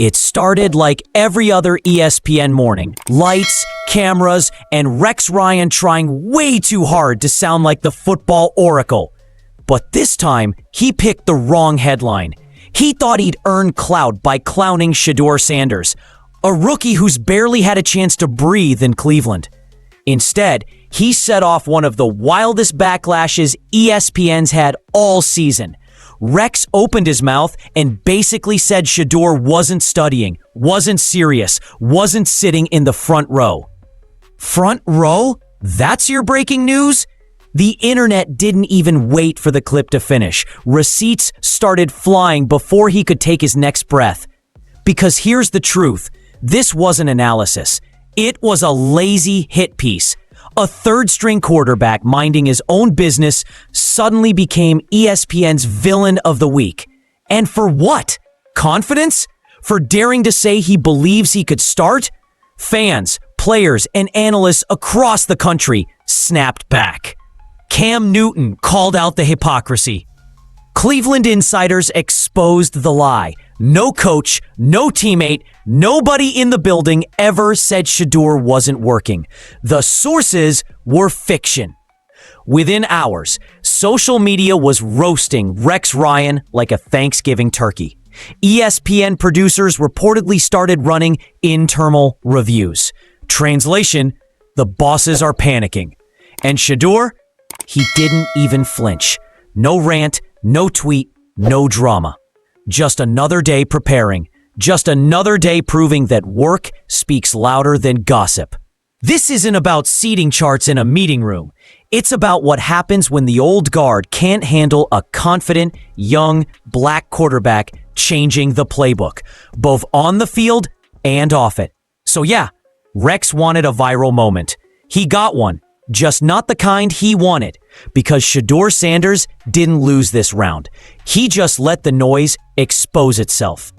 It started like every other ESPN morning. Lights, cameras, and Rex Ryan trying way too hard to sound like the football oracle. But this time, he picked the wrong headline. He thought he'd earn clout by clowning Shedeur Sanders, a rookie who's barely had a chance to breathe in Cleveland. Instead, he set off one of the wildest backlashes ESPN's had all season. Rex opened his mouth and basically said Shedeur wasn't studying, wasn't serious, wasn't sitting in the front row. Front row? That's your breaking news? The internet didn't even wait for the clip to finish. Receipts started flying before he could take his next breath. Because here's the truth. This wasn't analysis. It was a lazy hit piece. A third-string quarterback minding his own business suddenly became ESPN's villain of the week. And for what? Confidence? For daring to say he believes he could start? Fans, players, and analysts across the country snapped back. Cam Newton called out the hypocrisy. Cleveland insiders exposed the lie. No coach, no teammate, nobody in the building ever said Shedeur wasn't working. The sources were fiction. Within hours, social media was roasting Rex Ryan like a Thanksgiving turkey. ESPN producers reportedly started running internal reviews. Translation, the bosses are panicking. And Shedeur, he didn't even flinch. No rant, no tweet, no drama. Just another day preparing. Just another day proving that work speaks louder than gossip. This isn't about seating charts in a meeting room. It's about what happens when the old guard can't handle a confident, young, black quarterback changing the playbook, both on the field and off it. So yeah, Rex wanted a viral moment. He got one, just not the kind he wanted, because Shedeur Sanders didn't lose this round. He just let the noise expose itself.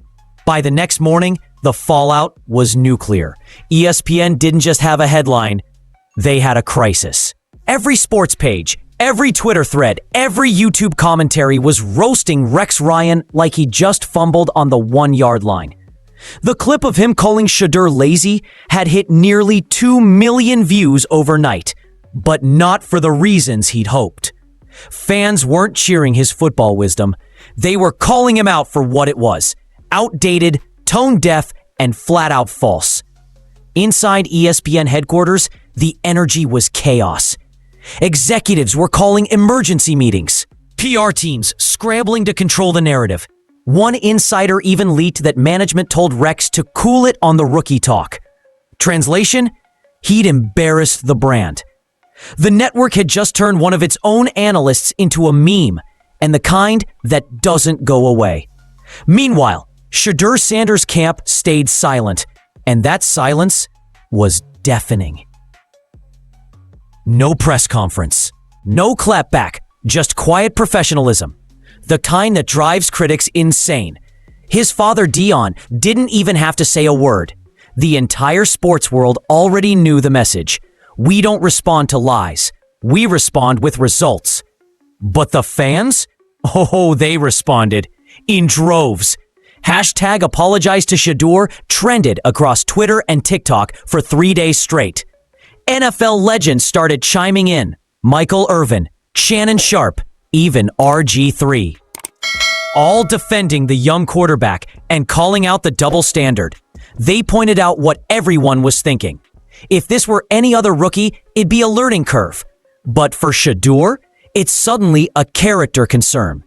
By the next morning, the fallout was nuclear. ESPN didn't just have a headline, they had a crisis. Every sports page, every Twitter thread, every YouTube commentary was roasting Rex Ryan like he just fumbled on the 1-yard line. The clip of him calling Shedeur lazy had hit nearly 2 million views overnight, but not for the reasons he'd hoped. Fans weren't cheering his football wisdom. They were calling him out for what it was: outdated, tone-deaf, and flat-out false. Inside ESPN headquarters, the energy was chaos. Executives were calling emergency meetings. PR teams scrambling to control the narrative. One insider even leaked that management told Rex to cool it on the rookie talk. Translation? He'd embarrassed the brand. The network had just turned one of its own analysts into a meme, and the kind that doesn't go away. Meanwhile, Shedeur Sanders' camp stayed silent, and that silence was deafening. No press conference, no clapback, just quiet professionalism. The kind that drives critics insane. His father, Dion, didn't even have to say a word. The entire sports world already knew the message. We don't respond to lies. We respond with results. But the fans? Oh, they responded. In droves. Hashtag apologize to Shedeur trended across Twitter and TikTok for 3 days straight. NFL legends started chiming in. Michael Irvin, Shannon Sharpe, even RG3. All defending the young quarterback and calling out the double standard. They pointed out what everyone was thinking. If this were any other rookie, it'd be a learning curve. But for Shedeur, it's suddenly a character concern.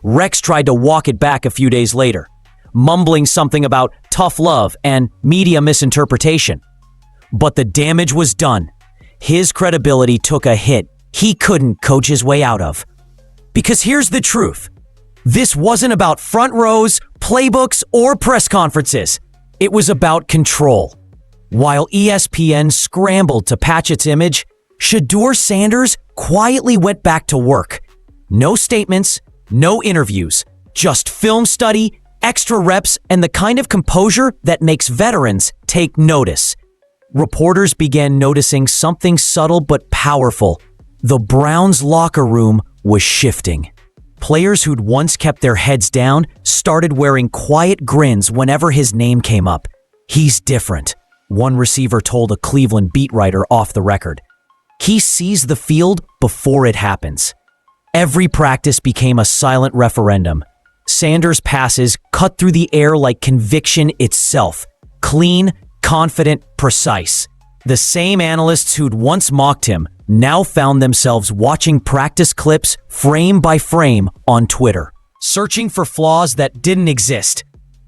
Rex tried to walk it back a few days later, mumbling something about tough love and media misinterpretation. But the damage was done. His credibility took a hit he couldn't coach his way out of. Because here's the truth. This wasn't about front rows, playbooks, or press conferences. It was about control. While ESPN scrambled to patch its image, Shedeur Sanders quietly went back to work. No statements, no interviews, just film study, extra reps, and the kind of composure that makes veterans take notice. Reporters began noticing something subtle but powerful. The Browns' locker room was shifting. Players who'd once kept their heads down started wearing quiet grins whenever his name came up. "He's different," one receiver told a Cleveland beat writer off the record. "He sees the field before it happens." Every practice became a silent referendum. Sanders' passes cut through the air like conviction itself. Clean, confident, precise. The same analysts who'd once mocked him now found themselves watching practice clips frame by frame on Twitter, searching for flaws that didn't exist.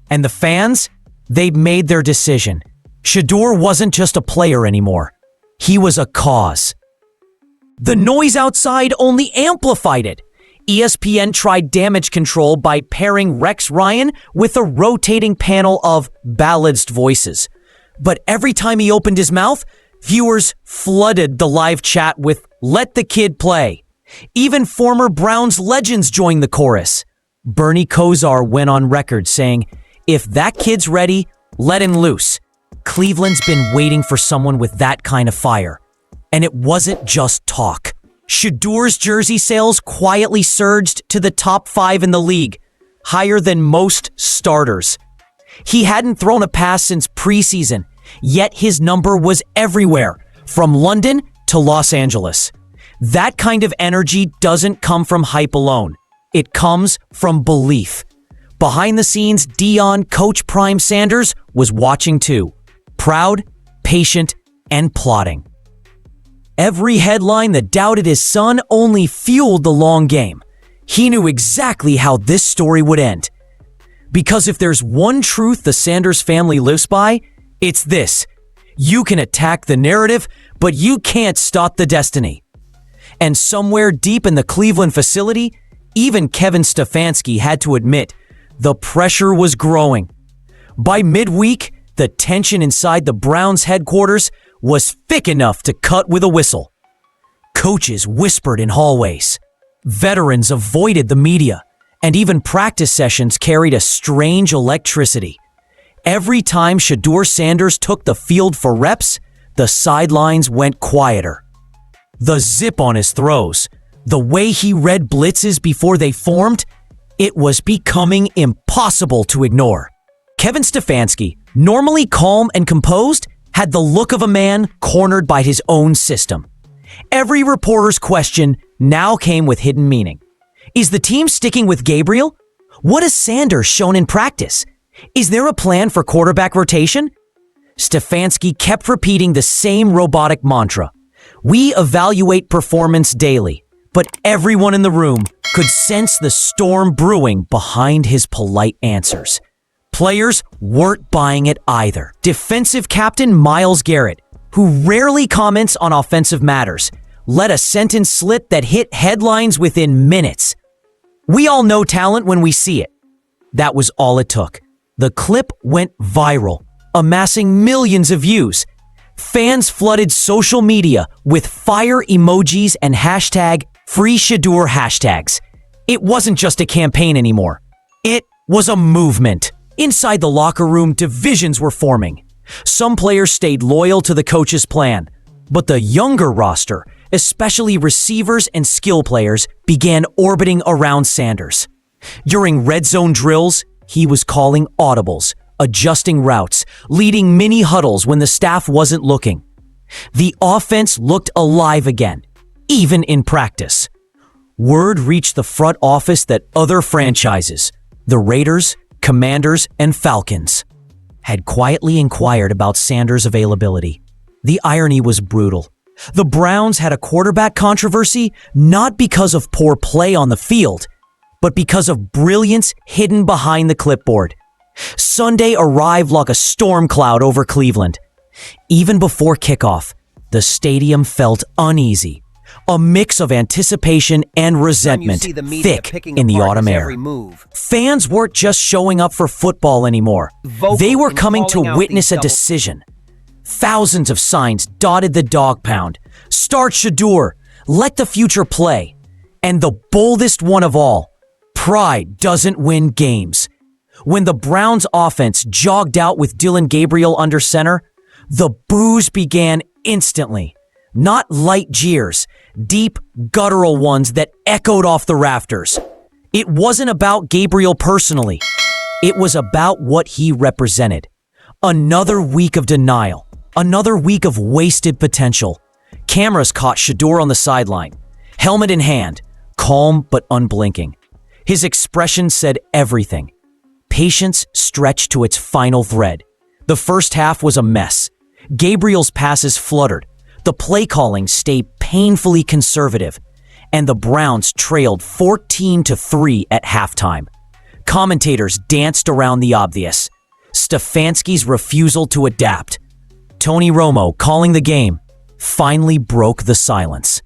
And the fans? They'd made their decision. Shedeur wasn't just a player anymore. He was a cause. The noise outside only amplified it. ESPN tried damage control by pairing Rex Ryan with a rotating panel of balanced voices. But every time he opened his mouth, viewers flooded the live chat with "Let the kid play." Even former Browns legends joined the chorus. Bernie Kosar went on record saying, "If that kid's ready, let him loose." Cleveland's been waiting for someone with that kind of fire. And it wasn't just talk. Shedeur's jersey sales quietly surged to the top 5 in the league, higher than most starters. He hadn't thrown a pass since preseason, yet his number was everywhere, from London to Los Angeles. That kind of energy doesn't come from hype alone. It comes from belief. Behind the scenes, Coach Prime Sanders was watching too. Proud, patient, and plotting. Every headline that doubted his son only fueled the long game. He knew exactly how this story would end. Because if there's one truth the Sanders family lives by, it's this: you can attack the narrative, but you can't stop the destiny. And somewhere deep in the Cleveland facility, even Kevin Stefanski had to admit the pressure was growing. By midweek, the tension inside the Browns headquarters was thick enough to cut with a whistle. Coaches whispered in hallways. Veterans avoided the media, and even practice sessions carried a strange electricity. Every time Shedeur Sanders took the field for reps, the sidelines went quieter. The zip on his throws, the way he read blitzes before they formed, it was becoming impossible to ignore. Kevin Stefanski, normally calm and composed, had the look of a man cornered by his own system. Every reporter's question now came with hidden meaning. Is the team sticking with Gabriel? What has Sanders shown in practice? Is there a plan for quarterback rotation? Stefanski kept repeating the same robotic mantra. We evaluate performance daily, but everyone in the room could sense the storm brewing behind his polite answers. Players weren't buying it either. Defensive captain Myles Garrett, who rarely comments on offensive matters, let a sentence slip that hit headlines within minutes. "We all know talent when we see it." That was all it took. The clip went viral, amassing millions of views. Fans flooded social media with fire emojis and #FreeShedeur hashtags. It wasn't just a campaign anymore. It was a movement. Inside the locker room, divisions were forming. Some players stayed loyal to the coach's plan, but the younger roster, especially receivers and skill players, began orbiting around Sanders. During red zone drills, he was calling audibles, adjusting routes, leading mini huddles when the staff wasn't looking. The offense looked alive again, even in practice. Word reached the front office that other franchises, the Raiders, Commanders, and Falcons, had quietly inquired about Sanders' availability. The irony was brutal. The Browns had a quarterback controversy not because of poor play on the field, but because of brilliance hidden behind the clipboard. Sunday arrived like a storm cloud over Cleveland. Even before kickoff, the stadium felt uneasy, a mix of anticipation and resentment thick in the autumn air. Fans weren't just showing up for football anymore. They were coming to witness a decision. Thousands of signs dotted the dog pound. Start Shedeur, let the future play. And the boldest one of all, pride doesn't win games. When the Browns offense jogged out with Dylan Gabriel under center, the boos began instantly. Not light jeers, deep, guttural ones that echoed off the rafters. It wasn't about Gabriel personally. It was about what he represented. Another week of denial. Another week of wasted potential. Cameras caught Shedeur on the sideline, helmet in hand, calm but unblinking. His expression said everything. Patience stretched to its final thread. The first half was a mess. Gabriel's passes fluttered. The play calling stayed painfully conservative, and the Browns trailed 14-3 at halftime. Commentators danced around the obvious. Stefanski's refusal to adapt. Tony Romo, calling the game, finally broke the silence.